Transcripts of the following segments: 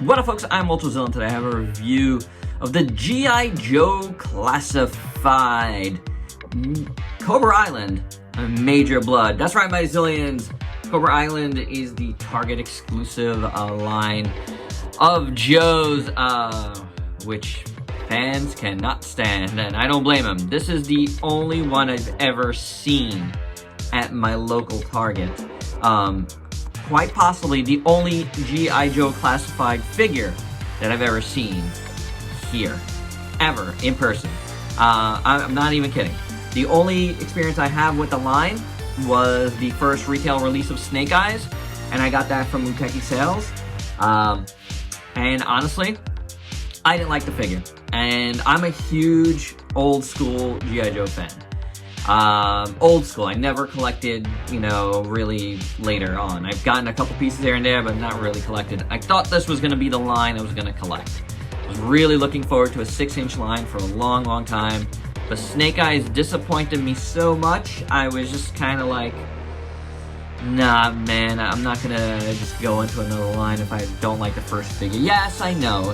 What up, folks? I'm Ultrazilla, and today I have a review of the G.I. Joe Classified Cobra Island Major Bludd. That's right, my zillions. Cobra Island is the Target exclusive line of Joes, which fans cannot stand, and I don't blame them. This is the only one I've ever seen at my local Target. Quite possibly the only G.I. Joe Classified figure that I've ever seen here, ever, in person. I'm not even kidding. The only experience I have with the line was the first retail release of Snake Eyes, and I got that from Muteki Sales. And honestly, I didn't like the figure. And I'm a huge old school G.I. Joe fan. Old school. I never collected, really later on. I've gotten a couple pieces here and there, but not really collected. I thought this was going to be the line I was going to collect. I was really looking forward to a 6-inch line for a long, long time. But Snake Eyes disappointed me so much, I was just kind of like, nah, man, I'm not going to just go into another line if I don't like the first figure. Yes, I know.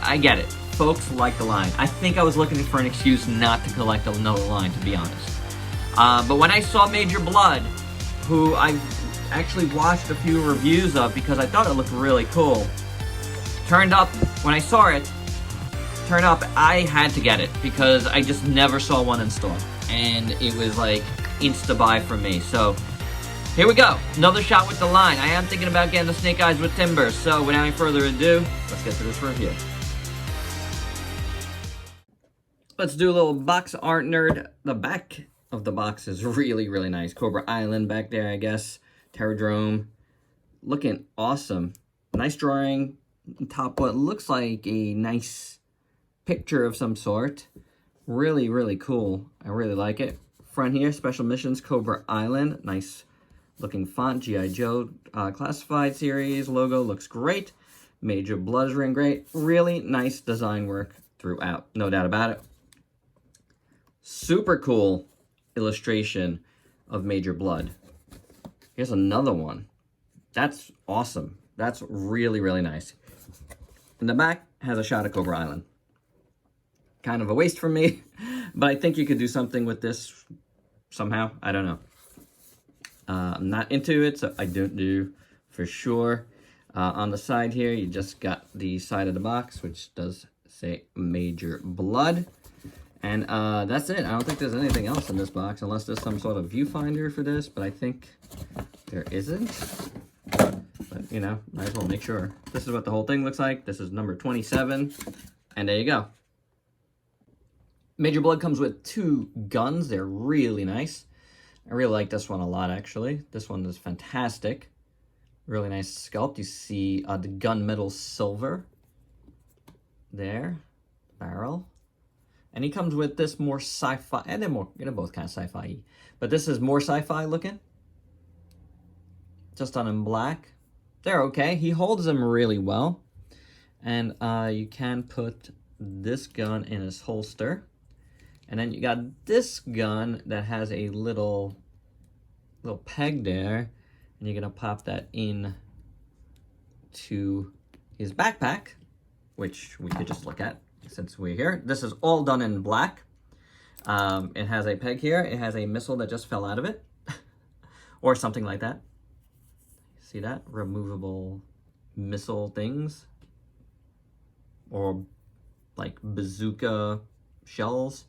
I get it. Folks like the line. I think I was looking for an excuse not to collect another line, to be honest. But when I saw Major Bludd, who I actually watched a few reviews of because I thought it looked really cool, when I saw it, I had to get it because I just never saw one in store. And it was like insta-buy for me. So here we go. Another shot with the line. I am thinking about getting the Snake Eyes with Timber. So without any further ado, let's get to this review. Let's do a little box art nerd. The back of the box is really, really nice. Cobra Island back there, I guess. Terradrome. Looking awesome. Nice drawing. Top what looks like a nice picture of some sort. Really, really cool. I really like it. Front here, Special Missions Cobra Island. Nice looking font. G.I. Joe Classified Series. Logo looks great. Major Bludd is ring great. Really nice design work throughout. No doubt about it. Super cool illustration of Major Bludd. Here's another one. That's awesome. That's really, really nice. In the back has a shot of Cobra Island. Kind of a waste for me, but I think you could do something with this somehow. I don't know. I'm not into it, so I don't do for sure. On the side here, you just got the side of the box, which does say Major Bludd. And that's it. I don't think there's anything else in this box, unless there's some sort of viewfinder for this, but I think there isn't. But, might as well make sure. This is what the whole thing looks like. This is number 27, and there you go. Major Bludd comes with 2 guns. They're really nice. I really like this one a lot, actually. This one is fantastic. Really nice sculpt. You see the gunmetal silver there. Barrel. And he comes with this more sci-fi, and they're both kind of sci-fi-y. But this is more sci-fi looking. Just done in black. They're okay. He holds them really well. And you can put this gun in his holster. And then you got this gun that has a little peg there. And you're going to pop that in to his backpack, which we could just look at. Since we're here, this is all done in black. It has a peg here. It has a missile that just fell out of it. Or something like that. See that? Removable missile things. Or like bazooka shells.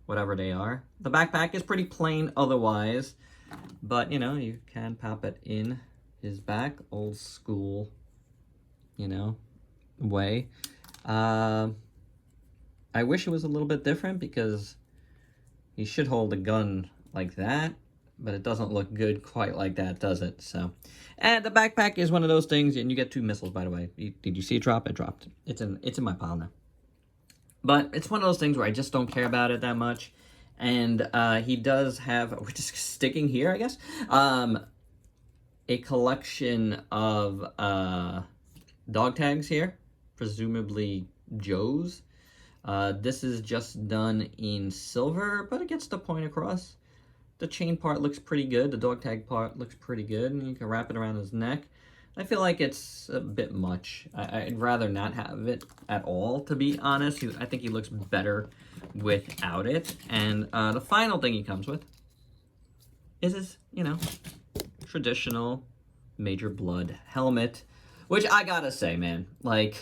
Whatever they are. The backpack is pretty plain otherwise. But, you can pop it in his back. Old school, way. I wish it was a little bit different because he should hold a gun like that, but it doesn't look good quite like that, does it? So, and the backpack is one of those things, and you get 2 missiles, by the way. Did you see it drop? It dropped. It's in my pile now. But it's one of those things where I just don't care about it that much. And he does have, we're just sticking here, I guess, a collection of dog tags here, presumably Joe's. This is just done in silver, but it gets the point across. The chain part looks pretty good. The dog tag part looks pretty good, and you can wrap it around his neck. I feel like it's a bit much. I'd rather not have it at all, to be honest. I think he looks better without it. And the final thing he comes with is his, you know, traditional Major Bludd helmet, which I gotta say, man, like,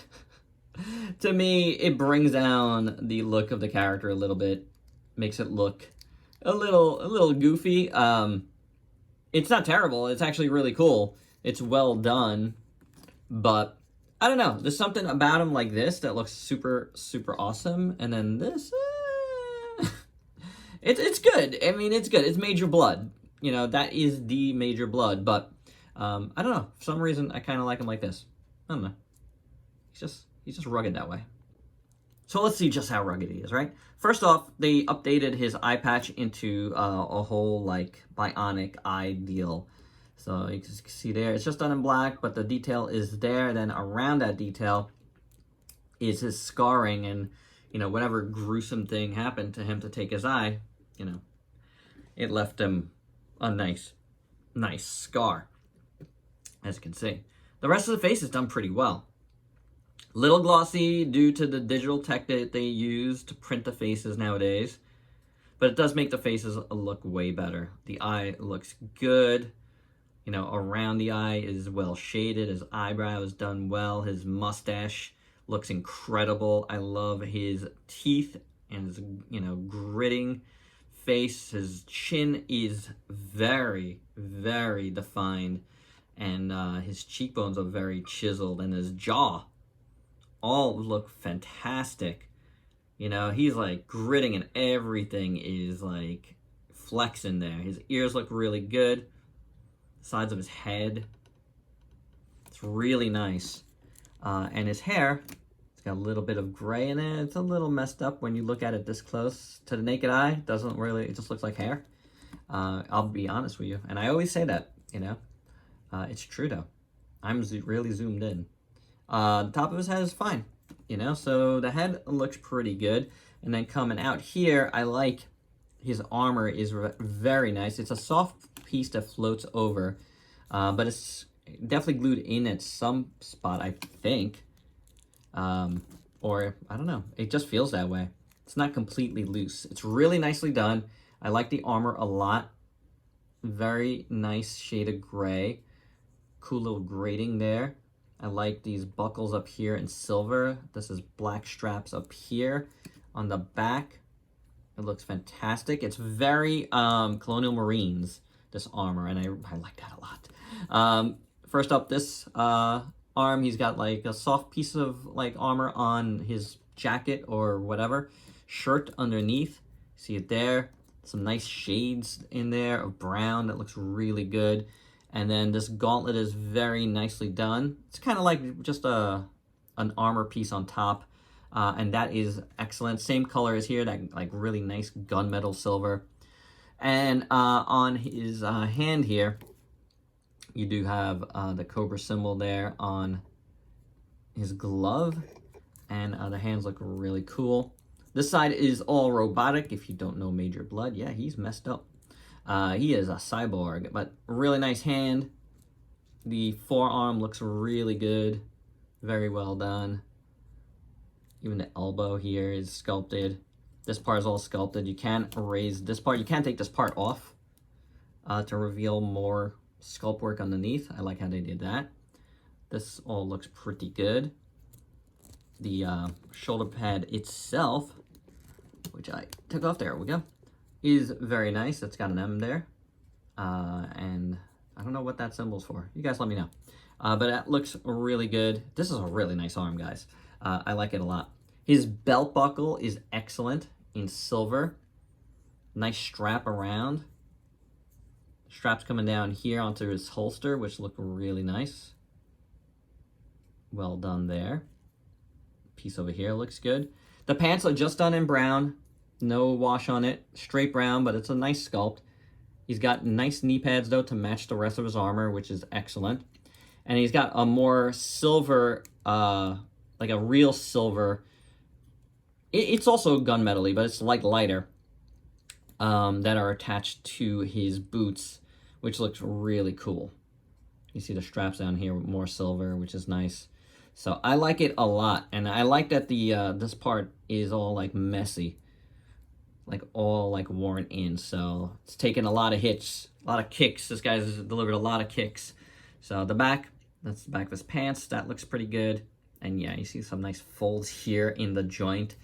to me, it brings down the look of the character a little bit, makes it look a little goofy. It's not terrible. It's actually really cool. It's well done, but I don't know. There's something about him like this that looks super, super awesome. And then this, it's good. I mean, it's good. It's Major Bludd. You know, that is the Major Bludd. But I don't know. For some reason, I kind of like him like this. I don't know. He's just rugged that way. So let's see just how rugged he is, right? First off, they updated his eye patch into a whole, like, bionic eye deal. So you can see there, it's just done in black, but the detail is there. Then around that detail is his scarring, and, you know, whatever gruesome thing happened to him to take his eye, you know, it left him a nice scar, as you can see. The rest of the face is done pretty well. Little glossy due to the digital tech that they use to print the faces nowadays, but it does make the faces look way better. The eye looks good. You know, around the eye is well shaded. His eyebrow is done well. His mustache looks incredible. I love his teeth and his, you know, gritting face. His chin is very, very defined, and his cheekbones are very chiseled, and his jaw all look fantastic. You know, he's like gritting and everything is like flexing there. His ears look really good. The sides of his head, it's really nice. And his hair, it's got a little bit of gray in it. It's a little messed up when you look at it this close to the naked eye. It doesn't really, it just looks like hair. I'll be honest with you. And I always say that, you know. It's true though. I'm really zoomed in. The top of his head is fine, you know, so the head looks pretty good. And then coming out here, I like his armor is very nice. It's a soft piece that floats over, but it's definitely glued in at some spot, I think. Or, I don't know, it just feels that way. It's not completely loose. It's really nicely done. I like the armor a lot. Very nice shade of gray. Cool little grating there. I like these buckles up here in silver. This is black straps up here on the back. It looks fantastic. It's very Colonial Marines, this armor, and I like that a lot. First up, this arm, he's got like a soft piece of like armor on his jacket or whatever. Shirt underneath. See it there? Some nice shades in there of brown that looks really good. And then this gauntlet is very nicely done. It's kind of like just an armor piece on top. And that is excellent. Same color as here, that like really nice gunmetal silver. And on his hand here, you do have the Cobra symbol there on his glove. And the hands look really cool. This side is all robotic. If you don't know Major Bludd, yeah, he's messed up. He is a cyborg, but really nice hand. The forearm looks really good. Very well done. Even the elbow here is sculpted. This part is all sculpted. You can't erase this part. You can't take this part off to reveal more sculpt work underneath. I like how they did that. This all looks pretty good. The shoulder pad itself, which I took off, there we go, is very nice. It's got an M there. And I don't know what that symbol's for. You guys let me know. But that looks really good. This is a really nice arm, guys. I like it a lot. His belt buckle is excellent in silver. Nice strap around. Straps coming down here onto his holster, which look really nice. Well done there. Piece over here looks good. The pants are just done in brown. No wash on it. Straight brown, but it's a nice sculpt. He's got nice knee pads, though, to match the rest of his armor, which is excellent. And he's got a more silver, like a real silver. It's also gunmetal-y, but it's like lighter, that are attached to his boots, which looks really cool. You see the straps down here with more silver, which is nice. So I like it a lot, and I like that the this part is all like messy, like all like worn in. So it's taken a lot of hits, a lot of kicks. This guy's delivered a lot of kicks. So the back, that's the back of his pants. That looks pretty good. And yeah, you see some nice folds here in the joint.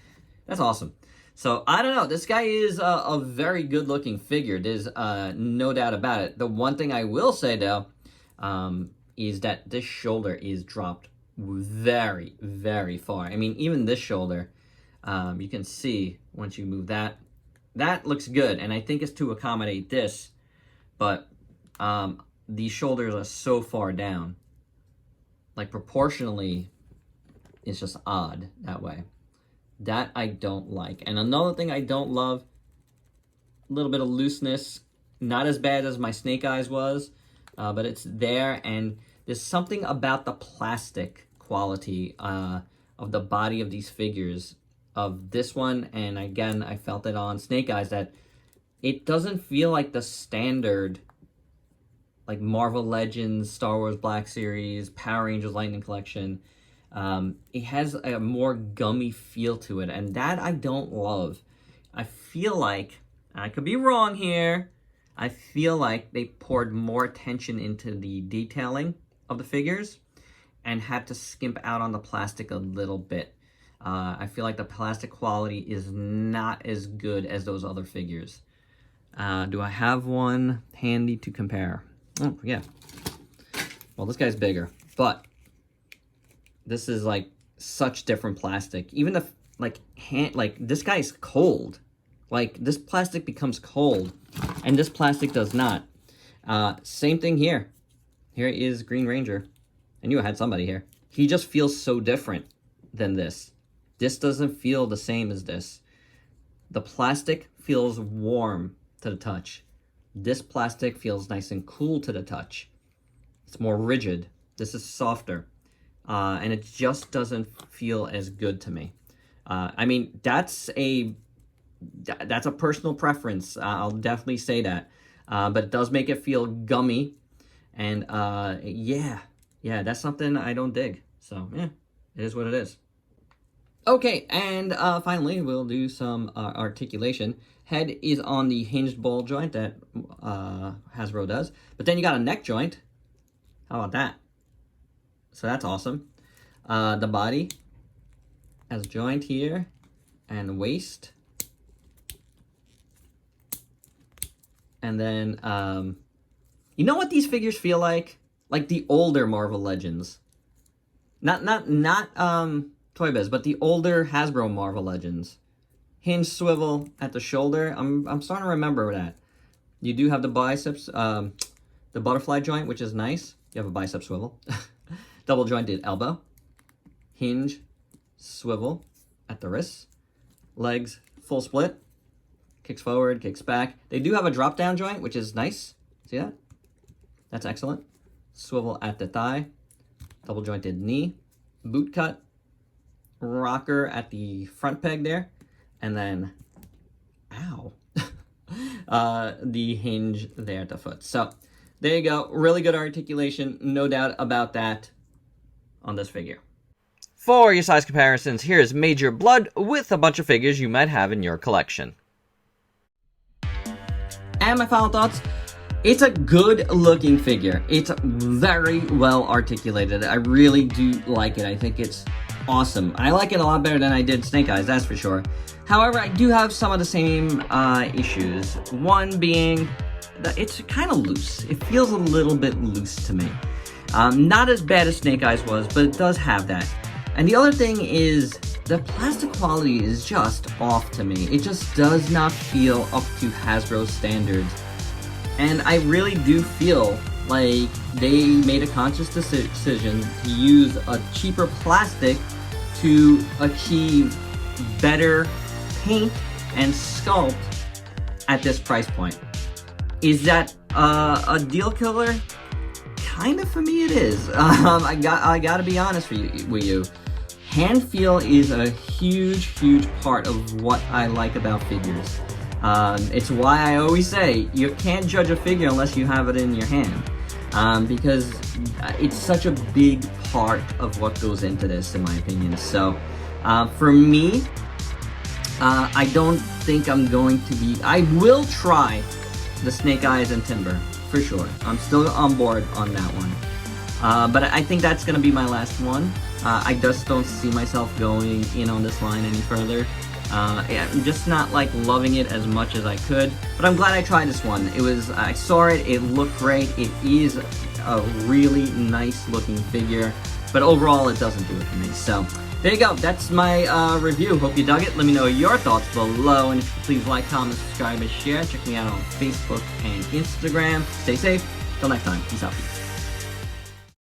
That's awesome. So I don't know. This guy is a very good looking figure. There's no doubt about it. The one thing I will say though, is that this shoulder is dropped very, very far. I mean, even this shoulder, you can see once you move that, that looks good. And I think it's to accommodate this, but these shoulders are so far down, like proportionally, it's just odd that way. That I don't like. And another thing I don't love, a little bit of looseness, not as bad as my Snake Eyes was, but it's there. And there's something about the plastic quality of the body of these figures, of this one, and again, I felt it on Snake Eyes, that it doesn't feel like the standard, like Marvel Legends, Star Wars Black Series, Power Rangers Lightning Collection. It has a more gummy feel to it, and that I don't love. I feel like, I could be wrong here, I feel like they poured more attention into the detailing of the figures and had to skimp out on the plastic a little bit. I feel like the plastic quality is not as good as those other figures. Do I have one handy to compare? Oh, yeah. Well, this guy's bigger, but this is like such different plastic. Even the, like, this guy's cold. Like, this plastic becomes cold, and this plastic does not. Same thing here. Here is Green Ranger. I knew I had somebody here. He just feels so different than this. This doesn't feel the same as this. The plastic feels warm to the touch. This plastic feels nice and cool to the touch. It's more rigid. This is softer. And it just doesn't feel as good to me. I mean, that's a personal preference. I'll definitely say that. But it does make it feel gummy. And yeah, that's something I don't dig. So yeah, it is what it is. Okay, and finally, we'll do some articulation. Head is on the hinged ball joint that Hasbro does. But then you got a neck joint. How about that? So that's awesome. The body has a joint here and waist. And then, you know what these figures feel like? Like the older Marvel Legends. Not Toy Biz, but the older Hasbro Marvel Legends. Hinge swivel at the shoulder. I'm starting to remember that. You do have the biceps, the butterfly joint, which is nice. You have a bicep swivel. Double jointed elbow. Hinge swivel at the wrists. Legs full split. Kicks forward, kicks back. They do have a drop down joint, which is nice. See that? That's excellent. Swivel at the thigh. Double jointed knee. Boot cut. Rocker at the front peg there, and then ow the hinge there at the foot. So there you go, really good articulation, no doubt about that on this figure. For your size comparisons, here's Major Bludd with a bunch of figures you might have in your collection. And my final thoughts: it's a good looking figure. It's very well articulated. I really do like it. I think it's awesome. I like it a lot better than I did Snake Eyes, that's for sure. However, I do have some of the same issues. One being that it's kind of loose. It feels a little bit loose to me. Not as bad as Snake Eyes was, but it does have that. And the other thing is the plastic quality is just off to me. It just does not feel up to Hasbro's standards. And I really do feel like they made a conscious decision to use a cheaper plastic to achieve better paint and sculpt at this price point. Is that a deal killer? Kind of, for me it is. I gotta be honest with you. Hand feel is a huge part of what I like about figures. It's why I always say you can't judge a figure unless you have it in your hand. because it's such a big part of what goes into this, in my opinion. So for me, I don't think I'm going to be... I will try the Snake Eyes and Timber, for sure. I'm still on board on that one. But I think that's going to be my last one. I just don't see myself going in on this line any further. I'm just not like loving it as much as I could, but I'm glad I tried this one. I saw it, it looked great. It is a really nice looking figure, but overall it doesn't do it for me. So there you go, that's my review. Hope you dug it. Let me know your thoughts below, and please like, comment, subscribe, and share. Check me out on Facebook and Instagram. Stay safe. Till next time, peace out.